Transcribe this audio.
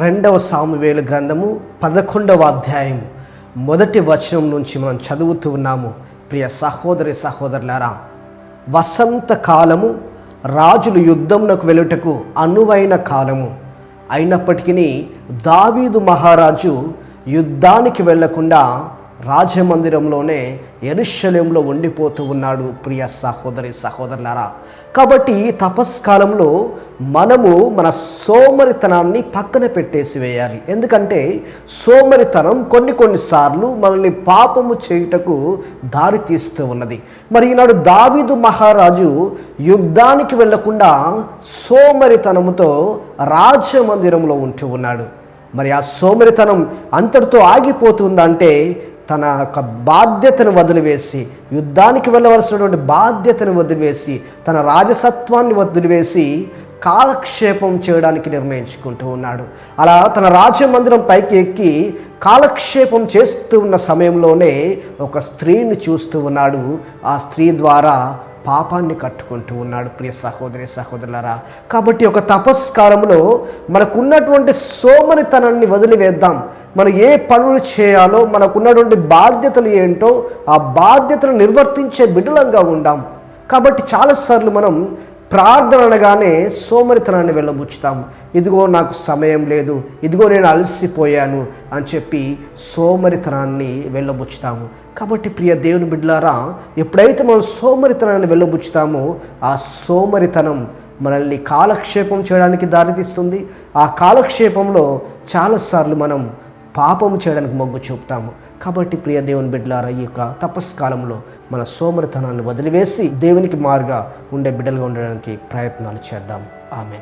రెండవ సామువేలు గ్రంథము 11వ అధ్యాయము మొదటి వచనం నుంచి మనం చదువుతూ ఉన్నాము. ప్రియ సహోదరి సహోదరులారా, వసంత కాలము రాజులు యుద్ధమునకు వెళ్ళుటకు అనువైన కాలము అయినప్పటికీ దావీదు మహారాజు యుద్ధానికి వెళ్లకుండా రాజమందిరంలోనే యెరూషలేములో ఉండిపోతూ ఉన్నాడు. ప్రియ సహోదరి సహోదరులారా, కాబట్టి తపస్కాలంలో మనము మన సోమరితనాన్ని పక్కన పెట్టేసి వేయాలి. ఎందుకంటే సోమరితనం కొన్నిసార్లు మనల్ని పాపము చేయుటకు దారి తీస్తూ ఉన్నది. మరి ఈనాడు దావీదు మహారాజు యుద్ధానికి వెళ్లకుండా సోమరితనముతో రాజమందిరంలో ఉంటూ ఉన్నాడు. మరి ఆ సోమరితనం అంతటితో ఆగిపోతుందంటే తన యొక్క బాధ్యతను వదిలివేసి, యుద్ధానికి వెళ్ళవలసినటువంటి బాధ్యతను వదిలివేసి, తన రాజసత్వాన్ని వదిలివేసి కాలక్షేపం చేయడానికి నిర్ణయించుకుంటూ ఉన్నాడు. అలా తన రాజమందిరం పైకి ఎక్కి కాలక్షేపం చేస్తూ ఉన్న సమయంలోనే ఒక స్త్రీని చూస్తూ ఉన్నాడు. ఆ స్త్రీ ద్వారా పాపాన్ని కట్టుకుంటూ ఉన్నాడు. ప్రియ సహోదరి సహోదరులారా, కాబట్టి ఒక తపస్కాలంలో మనకున్నటువంటి సోమరితనాన్ని వదిలివేద్దాం. మనం ఏ పనులు చేయాలో, మనకున్నటువంటి బాధ్యతలు ఏంటో ఆ బాధ్యతను నిర్వర్తించే బిడ్డలంగా ఉందాం. కాబట్టి చాలాసార్లు మనం ప్రార్థన అనగానే సోమరితనాన్ని వెళ్ళబుచ్చుతాము. ఇదిగో నాకు సమయం లేదు, ఇదిగో నేను అలసిపోయాను అని చెప్పి సోమరితనాన్ని వెళ్ళబుచ్చుతాము. కాబట్టి ప్రియ దేవుని బిడ్డలారా, ఎప్పుడైతే మనం సోమరితనాన్ని వెళ్ళబుచ్చుతామో ఆ సోమరితనం మనల్ని కాలక్షేపం చేయడానికి దారితీస్తుంది. ఆ కాలక్షేపంలో చాలాసార్లు మనం పాపం చేయడానికి మొగ్గు చూపుతాము. కాబట్టి ప్రియ దేవుని బిడ్డలారా, ఈ యొక్క తపస్కాలంలో మన సోమరితనాన్ని వదిలివేసి దేవునికి మారుగా ఉండే బిడ్డలుగా ఉండడానికి ప్రయత్నాలు చేద్దాం. ఆమేన్.